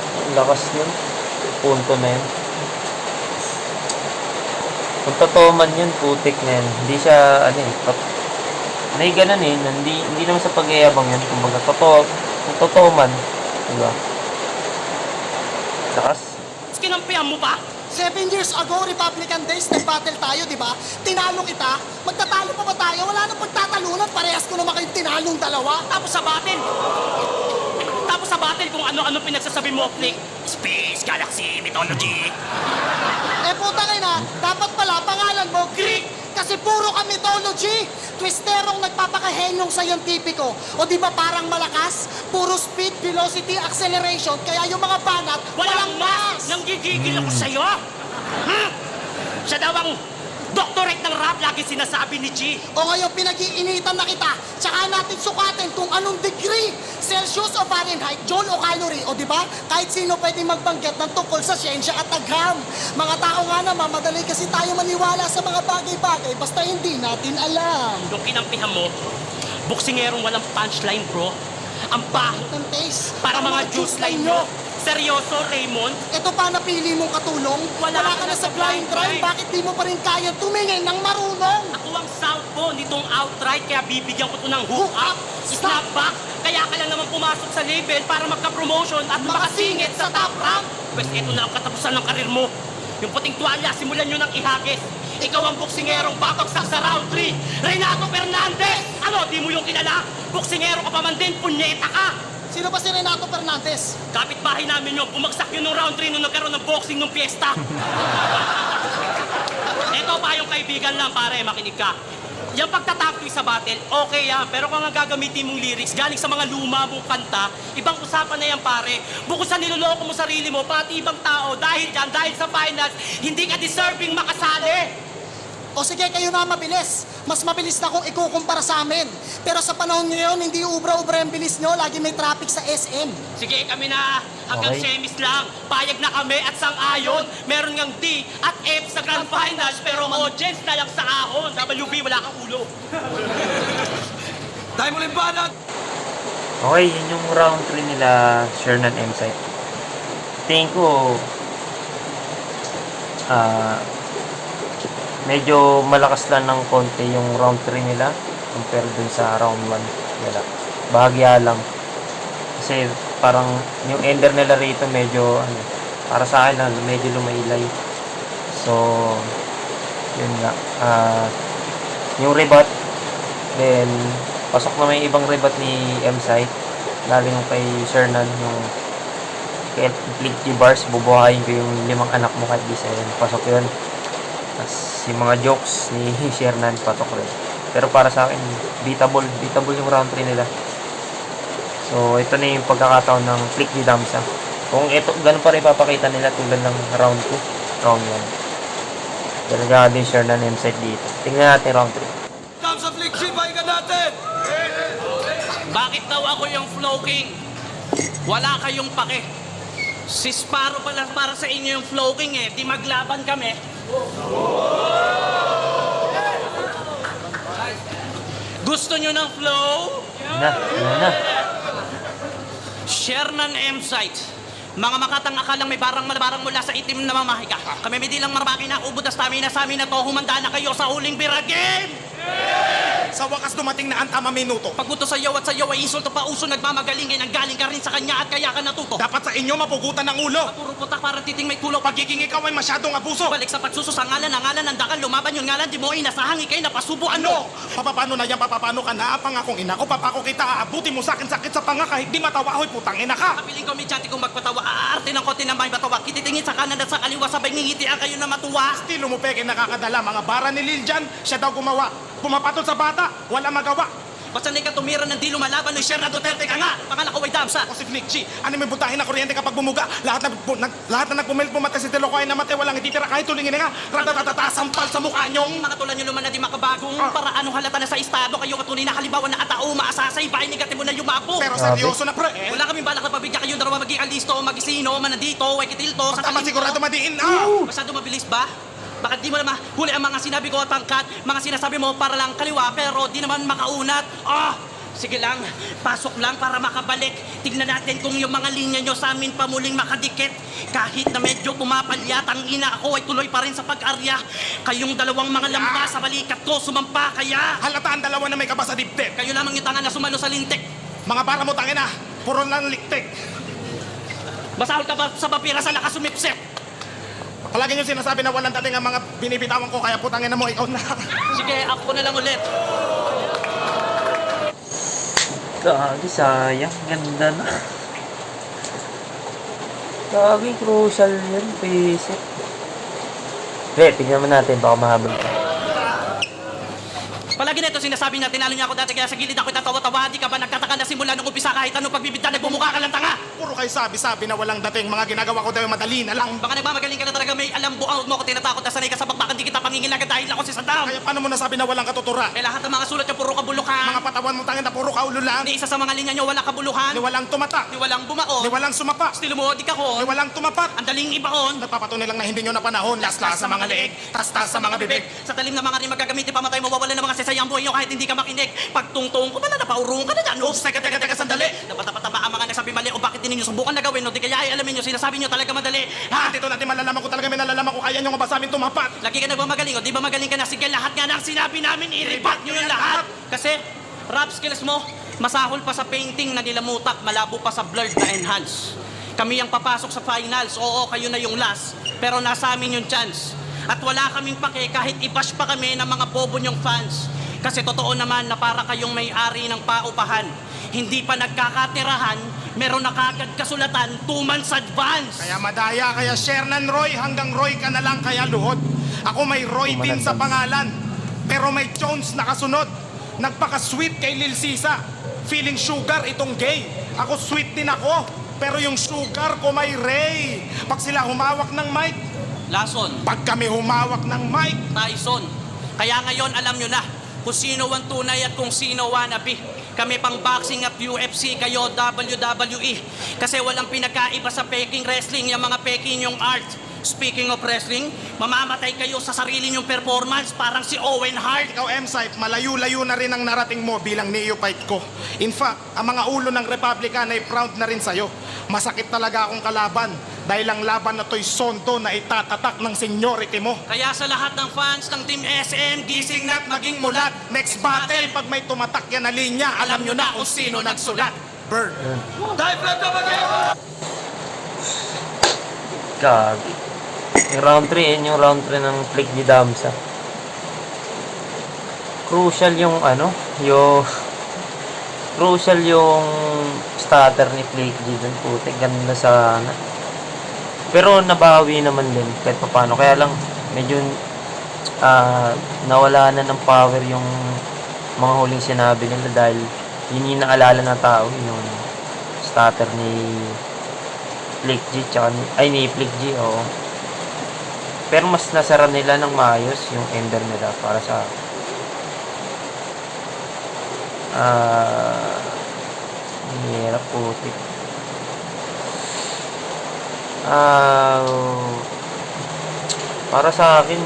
Ang lakas nun. Punto na yun. Kung totoo man yun, putik na yun. Hindi siya, may ganun eh. Hindi naman sa pag-iabang yun. Kumbaga, kung totoo man, diba? Lakas. Tapos kinampihan mo pa? 7 years ago, Republican Days, nag-battle tayo, di ba? Tinalo kita. Magtatalo pa ba tayo? Wala nang pagtatalunan. Parehas ko naman kayong tinalong dalawa. Tapos sa battle kung ano-ano pinagsasabi mo, Flick. Space, Galaxy, Mythology. Eh putang ina, dapat pala pangalan mo Greek kasi puro ka mythology. Twisterong nagpapakahenyong scientifico. O di ba parang malakas? Puro speed, velocity, acceleration. Kaya yung mga banat, walang mass. Nanggigigil ako sa'yo. Siya daw ang doctorate ng rap, lagi sinasabi ni G. O ngayon pinag-iinitan na kita. Tsaka natin sukatin kung anong degree. Celsius o Fahrenheit, joule o calorie. O di ba? Kahit sino pwede magbanggit ng tungkol sa siyensya at agham. Mga tao nga naman, madali kasi tayo maniwala sa mga bagay-bagay basta hindi natin alam. Yung kinampihan mo, buksingerong walang punchline, bro. Ang pahit Ang taste. para mga juice line nyo. Seryoso, Raymond? Ito pa napili mong katulong? Wala Wala ka na sa blind drive, bakit di mo pa rin kaya tumingin ng marunong? Ako ang southpaw nitong outright, kaya bibigyan ko to ng hook up, snap back. Kaya ka lang naman pumasok sa label para magka-promotion at makasingit sa top rank. Pwes, ito na ang katapusan ng karir mo. Yung puting tuwalya, simulan nyo ng ihagis. Ikaw ang boksingerong batoksak sa round 3. Renato Fernandez! Ano, di mo yung kilala? Boksingero ka pa man din, punyeta ka! Sino ba si Renato Fernandez? Kapitbahay namin yun, bumagsak yun nung round 3 nung nagkaroon ng boxing nung piyesta. Ito pa yung kaibigan lang, pare, makinig ka. Yung pagtatapos sa battle, okay yan. Pero kung ang gagamitin mong lyrics galing sa mga luma mong kanta, ibang usapan na yan, pare. Bukod sa niloloko mo sarili mo, pati ibang tao, dahil dyan, dahil sa finals, hindi ka deserving makasali. O sige, kayo na mabilis. Mas mabilis na kung ikukumpara sa amin. Pero sa panahon ngayon, hindi ubra-ubra yung bilis nyo. Lagi may traffic sa SM. Sige, kami na hanggang Okay. semis lang. Payag na kami at sang-ayon. Meron ngang D at F sa Grand Finals, pero audience na lang sa ahon. WB, wala kang ulo. Dahil mo limbanag. Okay, yun yung round 3 nila Shernan M-Site. Tingin ko, medyo malakas lang ng konti yung round 3 nila compare dun sa round 1 nila. Bahagya lang. Kasi parang yung ender nila rito medyo, para sa akin lang, medyo lumaylay. So, yun nga. Yung rebat, then, pasok na may ibang rebat ni M-Site. Lalo yung kay Shernan, yung kay Flick G Bars, bubuhayin ko yung 5 anak mo kahit di sa'yo. Pasok yun. Tapos yung mga jokes ni Shernan, patok rin. Pero para sa akin, beatable yung round 3 nila. So, ito na yung pagkakataon ng Flick G Damsa. Kung ito, ganun pa rin ipapakita nila tulad ng round 2, round 1. Talaga din Shernan M-Site dito. Tingnan natin round 3. Damsa Flick G, pahinga natin. Bakit daw ako yung Flow King? Wala kayong pake. Si Sparrow pala para sa inyo yung Flow King eh. Di maglaban kami. Gusto nyo ng flow? Na. Shernan M-Site. Mga makatang akalang may barang mula sa itim na mamahika. Kami may dilang marami na ubod na stamina sa amin na to. Humanda na kayo sa huling bira game! Sa wakas dumating na ang tamang minuto. Pagbuto sa iyo at sa iyo ay insulto pa uso nagmamagaling ay nanggaling ka rin sa kanya at kaya ka natuto. Dapat sa inyo mapugutan ng ulo. Puro putak para titing may kulo. Pagiging ikaw ay masyadong abuso. Balik sa pagsuso sa ngalan ng dakal. Lumaban yung ngalan di mo inasahang ikay napasubo Ano? Papapano na yan, papapano ka na? Pangakong ina ko, papako kita, aabuti mo sa akin sakit sa panga kahit di matawa, hoy putang ina ka. Kapiling komedyante kung magpatawa, aarte ng konti ng may batawa. Kititingin sa kanan at sa kaliwa, sabay ngingitian kayo na matuwa. Estilo mo peke nakakadala, mga bara ni Lil Jan, siya daw gumawa. Pumapatol sa bata, wala magawa. Basta ka tumira ng di lumalaban ng Sherna Duterte ka nga. Pangalan ko ay Damsa. Ako si Flick G, ano may buntahin na kuryente kapag bumuga? Lahat na nagpumilit pumatay si Tilo ko ay namatay, walang ititira kahit tulingin nga. Ratatatata, sampal sa mukha nyong. Mga tulad nyo naman na di makabagong paraan ng halata na sa estado. Kayo katunay na halimbawa na atao, maasasay, bahay negatibo na yumapo. Pero seryoso na pre. Wala kaming balak na pabigyan kayo dalawa maging alisto, magisino, manandito, wakitilto, sa Tama kalimto. sigurado madiin. Masyado mabilis ba? Bakit di mo naman huli ang mga sinabi ko at pangkat, mga sinasabi mo para lang kaliwa, pero di naman makaunat. Sige lang, pasok lang para makabalik. Tignan natin kung yung mga linya nyo sa amin pa muling makadikit. Kahit na medyo pumapalyat, ang ina ako ay tuloy pa rin sa pag-arya. Kayong dalawang mga lamba sa balikat ko, sumampa kaya. Halata ang dalawa na may kaba sa dibdib. Kayo lamang yung tanga na sumalo sa lintik. Mga bara mo tangin na, puro lang liktik. Basahol ka ba sa papira sa nakasumipsip? Palagi nyo sinasabi na walang dating ang mga binibitawan ko, kaya putangin na mo, ikaw na. Sige, ako na lang ulit. Gagi, sayang. Ganda na. Gagi, crucial yan. Basic. Okay, tignan mo natin. Baka mahabol ka. Palagi na ito sinasabi niya, tinalo niya ako dati kaya sa gilid ako tatawa-tawa. Di ka ba nagtataka na simula nung umpisa kahit anong pagbibigta, nagbumukha ka lang tanga? Puro kayo sabi-sabi na walang dating, mga ginagawa ko daw madali na lang. Baka nagmamagaling ka na talaga, may alam buang mo ko tinatakot na sanay ka sa bakbakan, di kita pangingilagan dahil ako si Saddam. Kaya paano mo nasabi na walang katutura? Eh lahat ng mga sulat niya puro kabuluhan. Mga patawan mo tangin na puro kaulo lang. Ni isa sa mga linya niyo wala kabuluhan. Ni walang tumata. Ni walang bumaon. Ni walang sumapa. Estilo mo, di ka Ni ko. walang tumapat. Ang daling ibaon. Nagpapatunay lang na hindi nyo na panahon. Las-las sa mga leeg. Tas-tas sa mga bibig. Sa talim na mga rin magagamitin, pamatay mo, wawala ng mga sesayang buhay nyo kahit hindi ka makinig. Pagtungtong ko na napaurong ka na dyan. Oops, teka, sandali. Dapat ang mga nagsabi mali o bakit Bakit hindi nyo subukan na gawin? O di kaya ay alamin nyo, sinasabi nyo talaga madali. Ha? Ito natin malalaman ko talaga, may nalalaman ko. Kaya nyo nga ba sa amin tumapat? Lagi ka na ba magaling? O di ba magaling ka na? Sige, lahat nga ng sinabi namin, i-rebut nyo yung lahat. Kasi, rap skills mo, masahol pa sa painting na nilamutak, malabo pa sa blurred na enhance. Kami ang papasok sa finals. Oo, kayo na yung last. Pero nasa amin yung chance. At wala kaming pake kahit i-bash pa kami ng mga bobo nyong fans. Kasi totoo naman na para kayong may-ari ng paupahan. Hindi pa nagkakatirahan, meron na kagad kasulatan 2 months advance. Kaya madaya, kaya Shernan Roy, hanggang Roy ka na lang, kaya luhod. Ako may Roy din sa pangalan, pero may Jones nakasunod. Nagpaka-sweet kay Lil Sisa. Feeling sugar itong gay. Ako sweet din ako, pero yung sugar ko may Ray. Pag sila humawak ng mic, Lason, pag kami humawak ng mic, Tyson. Kaya ngayon alam nyo na kung sino ang tunay at kung sino wannabe. Kami pang boxing at UFC, kayo WWE. Kasi walang pinagkaiba sa peking wrestling, yung mga peking yung art. Speaking of wrestling, mamamatay kayo sa sarili nyong performance parang si Owen Hart. ikaw M-Site, malayo-layo na rin ang narating mo bilang neophyte ko. In fact, ang mga ulo ng Republican ay proud na rin sa'yo. Masakit talaga akong kalaban dahil ang laban na to'y sonto na itatatak ng seniority mo. Kaya sa lahat ng fans ng Team SM, gising na't Maging mulat, next battle, pag may tumatak yan na linya, alam nyo na kung sino nagsulat. Bird. Dive left up again! Gagi. Yung round 3, yun yung round 3 ng Flick G Damsa. Crucial yung crucial yung starter ni Flick G dun. Puti, ganda sana. Pero nabawi naman din kahit paano. Kaya lang, medyo nawala na ng power yung mga huling sinabi nila dahil yun yung naalala ng tao, yung starter ni Flick G, ni Flick G, oo. Pero mas nasara nila ng maayos yung ender nila para sa hirap puti. Para sa akin,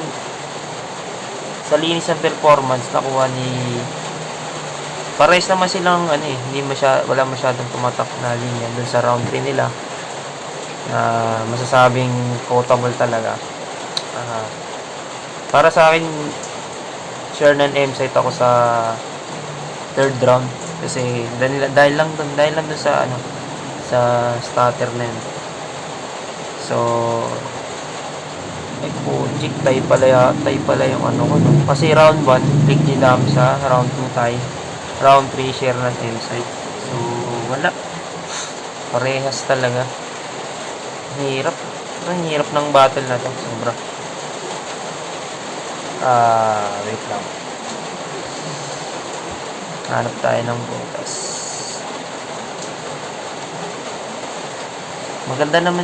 sa linis ng performance nakuha ni pares naman silang wala masyadong tumatak na linya dun sa round 3 nila na masasabing quotable talaga. Para sa akin, Shernan M-Site ako sa 3rd round kasi dahil lang dun sa sa starter na yun. So ay pujik, tay pala yung ko, no? Kasi round 1 Flick G Damsa, round 2 tay, round 3 Shernan M-Site. So wala, parehas talaga. Ang hirap ng battle na to, sobra. Wait lang. Hanap tayo ng butas. Maganda naman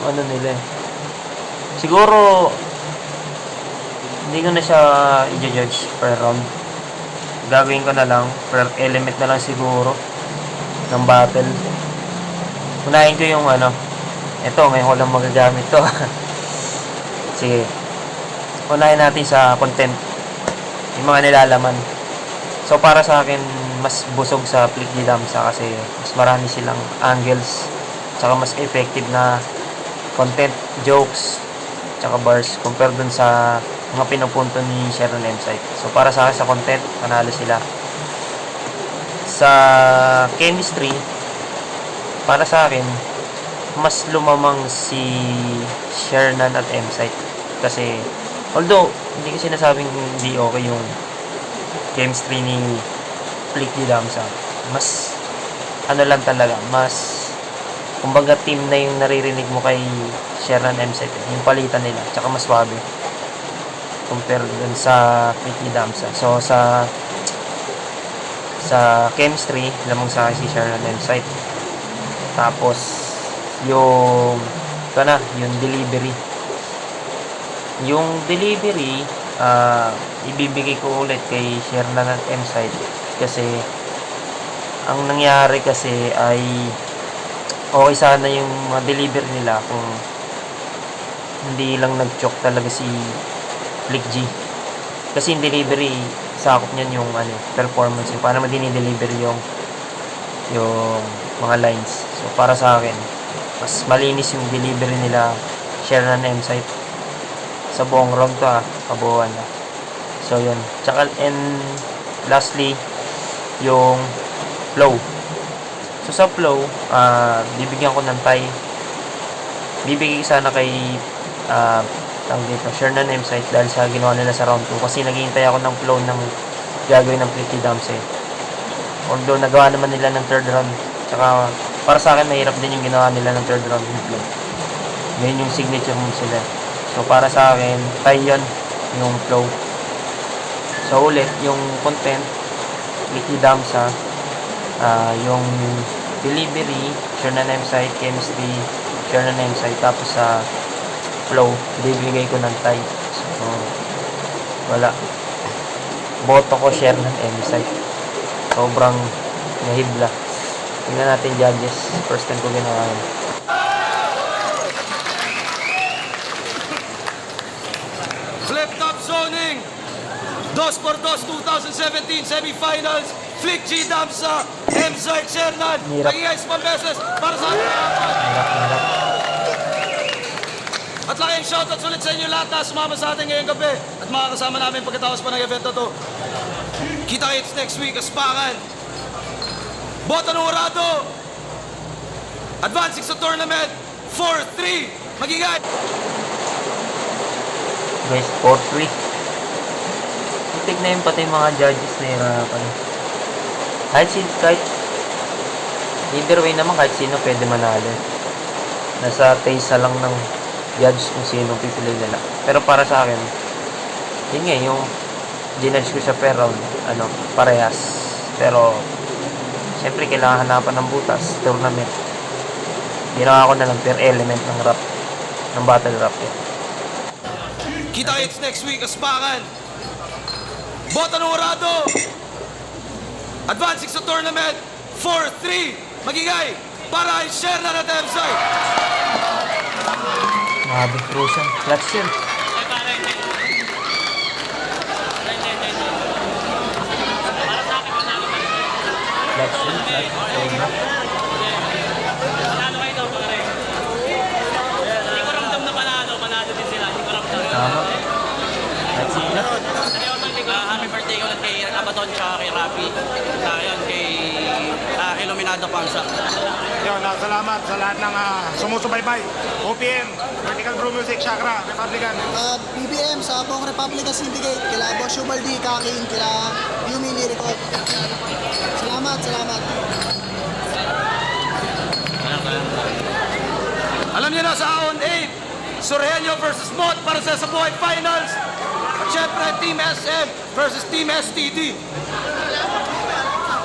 yung nila eh. Siguro hindi ko na siya i-judge per round. Gagawin ko na lang per element na lang siguro ng battle. Unahin ko yung ito, ngayon ko lang magagamit to. Sige. Unahin natin sa content. Yung mga nilalaman. So, para sa akin, mas busog sa Flick G Damsa kasi mas marami silang angles. Tsaka mas effective na content, jokes, tsaka bars compare dun sa mga pinupunto ni Shernan M-Site. So, para sa akin, sa content, panalo sila. Sa chemistry, para sa akin, mas lumamang si Shernan at M-Site. Kasi, although, hindi ko sinasabing hindi okay yung chemistry ni Flick G Damsa. Mas, lang talaga, mas, kumbaga team na yung naririnig mo kay Shernan M-Site. Yung palitan nila, tsaka mas swabe. Compare dun sa Flick G Damsa. So, sa chemistry, lamang sa akin si Shernan M-Site. Tapos, yung delivery. Yung delivery, ibibigay ko ulit kay Shernan at M-Site kasi ang nangyari kasi ay okay sana yung mga delivery nila kung hindi lang nag-choke talaga si Flick G. Kasi yung delivery, sakop niyan yung performance, yung paano mo dinideliver yung mga lines. So para sa akin, mas malinis yung delivery nila Shernan M-Site sa buong round to kabuuan na. So yun. Tsaka, and lastly, yung flow. So sa flow, bibigyan ko ng tie. Bibigay sana kay tawag dito, Shernan M-Site dahil sa ginawa nila sa round 2 kasi naghihintay ako ng flow ng gagawin ng Flick G Damsa. Although nagawa naman nila ng third round. Tsaka para sa akin mahirap din yung ginawa nila ng third round yung flow. Ngayon yung signature moves sila. So para sa akin, tie yun yung flow. So ulit, yung content, Flick G Damsa, yung delivery, Shernan M-Site, chemistry, Shernan M-Site, tapos sa flow, bibigay ko ng tie. So, wala. Boto ko Shernan M-Site. Sobrang nahibla. Tingnan natin judges. First time ko ginawa yun. Flip top zoning. 2x2 2017 semifinals. Flick G Damsa, M-Site Shernan. Hirap. Pag-iayos pang beses para sa ating Hirap. At laking shoutout ulit sa inyo lahat na sumama sa atin ngayong gabi at makakasama namin pagkatapos pa ng event na to. Kita-kits next week, Aspangan. Bota ng Horado. Advancing sa tournament, 4-3. Magigay. Guys, 4-3. Tignan pati yung mga judges na hirapan. Kahit either way naman, kahit sino pwede manalo. Nasa taste lang ng judge kung sino pipili nila. Pero para sa akin, yun nga, yung ginudge ko siya per round, parehas. Pero, syempre, kailangan hanapan ng butas, tournament. Ginawa ko na lang per element ng rap, ng battle rap. Kita-kits next week, Aspangan. Bota ng Horado. Advancing sa tournament, 4-3. Magigay para ay Shernan at M-Site. Mahabing crucial. Clutch yun. Ay, pare, hindi. Para sa akin, panalo ka. Clutch yun. Panalo kayo daw, pare. Hindi ko ramdam na panalo din sila. Hindi ko ramdam. Tama. Clutch yun. Seryoso, hindi ko. Happy birthday ulit kay Abaton tsaka kay Rafi. Tsaka yun, kay Iluminado Pansa. Yun, salamat sa lahat ng sumusubaybay. OPM, Vertical Brew Music, Chakra, Republican. BBM sa buong Republica Syndicate, kila Boss Ubaldi, Kakin, kila Yumi Lyrico. Salamat. Alam niyo na sa Ahon 8, Sorhenyo versus Mott para sa Buhay Finals. At syempre, Team SM versus Team STD.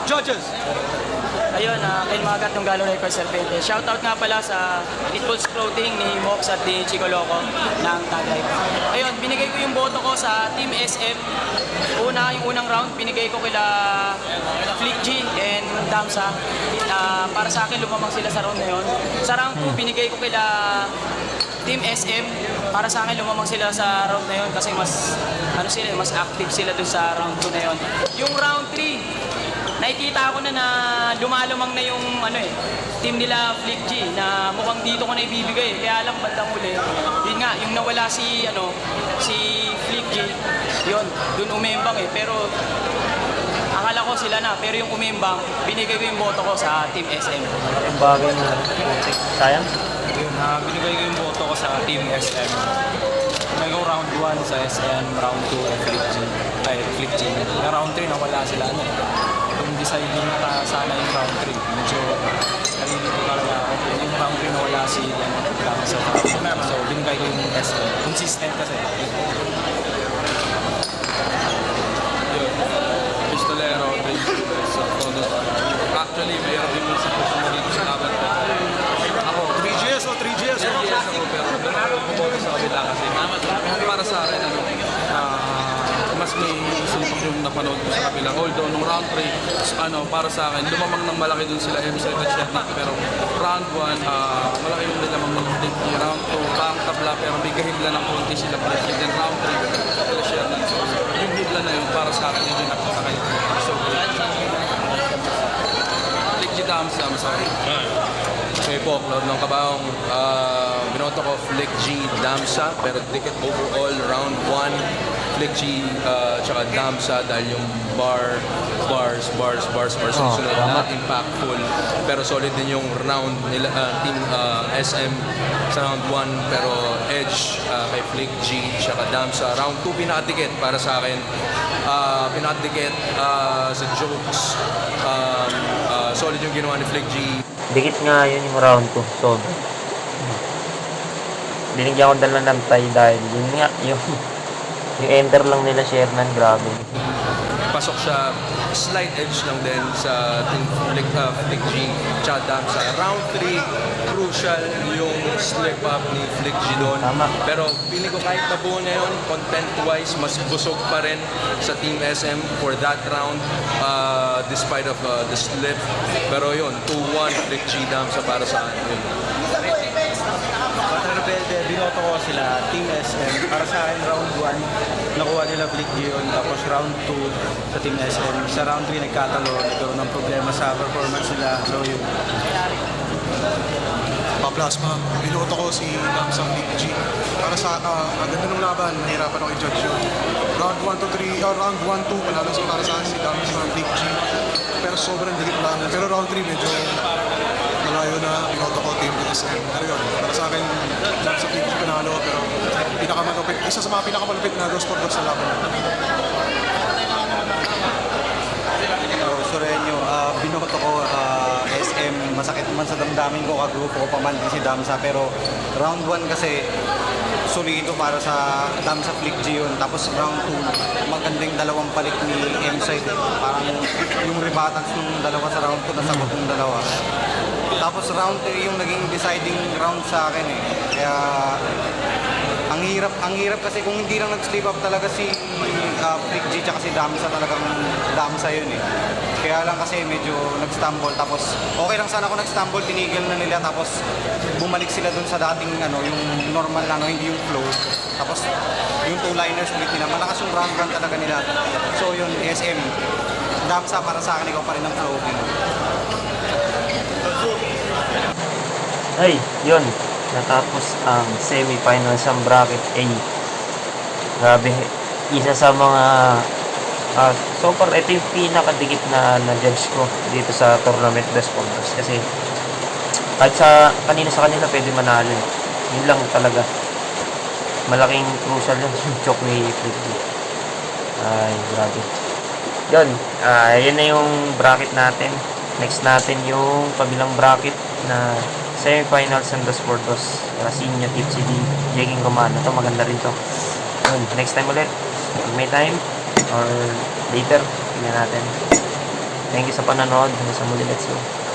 Judges. Ayun, kay Magat ng Galo Records Serpente. Shoutout nga pala sa Pitbull's Clothing ni Mox at ni Chico Loco ng Tag Life. Ayun, binigay ko yung boto ko sa Team SM. Yung unang round, binigay ko kila Flick G and Damsa. Para sa akin, lumamang sila sa round na yun. Sa round 2, binigay ko kila Team SM. Para sa akin, lumamang sila sa round na yun kasi mas active sila dun sa round 2 na yun. Yung round 3, nakikita ko na lumalumang na yung team nila Flick G na mukhang dito ko na ibibigay. Kaya lang bandang uli. Yun nga, yung nawala si Flick G, yun, dun umembang Pero akala ko sila na, pero yung umembang, binigay ko yung boto ko sa Team SM. Yung bagay na sayang. Yun, binigay ko yung boto ko sa Team SM. Nagaw round 1 sa SM, round 2 Flick G. Na round 3 nawala sila Yung deciding na sana yung round 3. Medyo nalilito talaga ako. Yung round 3 nawala si Damsa. So binigay ko yung SM. Consistent kasi. Yun. Pistolero, so todo. Actually, mayroon din yung sitwasyon na dito sa laban. Ako, 3GS o 3GS. 3GS ako, pero bumoto sa kabila kasi. Para sa akin, mas may isipak yung napanood ko sa kabila. Although, nung round 3, para sa akin, lumamang ng malaki dun sila M7 at Shernan. Pero round 1, malaki yung nilamang ng Flicky. Round 2, parang tabla, pero may kahibla ng konti sila Flicky. Then round 3, sila Shernan. So, yung hibla na yun, para sa akin, yun yung nakasakay. So, Flick G Damsa, sorry. Okay po, Cloud ng Kabaong. Binoto ko Flick G, Damsa, pero ticket overall, round 1, Flick G, tsaka Damsa dahil yung bars, sunod na impactful. Pero solid din yung round nila, team SM sa round 1, pero edge kay Flick G, tsaka Damsa. Round 2, pinakatikit para sa akin. Pinakatikit sa jokes. Solid yung ginawa ni Flick G. Dikit nga yun yung round 2. So, binigyan ko dala ng tie dahil yun nga, yung enter lang nila Sherman, grabe. Pasok siya, slight edge lang din sa team Flick G, tsaka Damsa. Round 3, crucial yung slip up ni Flick G doon. Tama. Pero feeling ko kahit nabuo niya yun, content-wise, mas busog pa rin sa Team SM for that round, despite of the slip. Pero yun, 2-1 Flick G Damsa para sa akin. Yun. Contra Rebelde, binoto ko sila, Team SM. Para sa akin, round 1, nakuha nila Flick Gion. Tapos round 2 sa Team SM. Sa round 3, nagkatalo. Nagkaroon ng problema sa performance nila. So yun. Pa-plasma, binoto ko si Damsa Flick G. Para sa ang ganda ng laban, nahirapan ako i-judge yun. Round 1 to 3, round 1, 2, panalo sa para sa akin si Damsa Flick G. Pero sobrang dikit lang. Pero round 3, medyo malayo na binoto ko Team SM. Pero yun, para sa akin, Damsa Flick G panalo. Pero pinakamalupit, isa sa mga pinakamalupit na dos por dos sa laban. Sureño, binoto ko SM. Masakit man sa damdamin ko, kagrupo ko pa man din si Damsa. Pero round 1 kasi solido para sa Damsa Flick G yun. Tapos round 2, magandang dalawang palit ni M-Side. Parang yung rebatals nung dalawa sa round 2, nasagot yung dalawa. Tapos round 3 yung naging deciding round sa akin eh. Kaya ang hirap kasi kung hindi lang nag-slip up talaga si Flick G tsaka si Damsa, talagang Damsa yun eh. Kaya lang kasi medyo nag-stumble, tapos okay lang sana kung nag-stumble, tinigil na nila, tapos bumalik sila dun sa dating yung normal na hindi yung flow. Tapos yung two-liners ulit nila, malakas yung round talaga nila. So yun, SM, Damsa para sa akin, ikaw pa rin ang flow. Ay, yun. Natapos ang semi-finals ng bracket A. Grabe. Isa sa mga so far, ito yung pinakadikit na na-judge ko dito sa tournament best pointers. Kasi kahit sa kanina pwede manalo. Yun lang talaga. Malaking crucial yung choke ni Flicky. Ay, grabe. Yun. Yan na yung bracket natin. Next natin yung kabilang bracket na semi-finals ng Dos por Dos. Rasinha, Tipsy D, Jeking Romano. Ito maganda rin to. Yun. Next time ulit. Pag may time or later, tingnan natin. Thank you sa panonood. Hanggang sa muli. Let's go.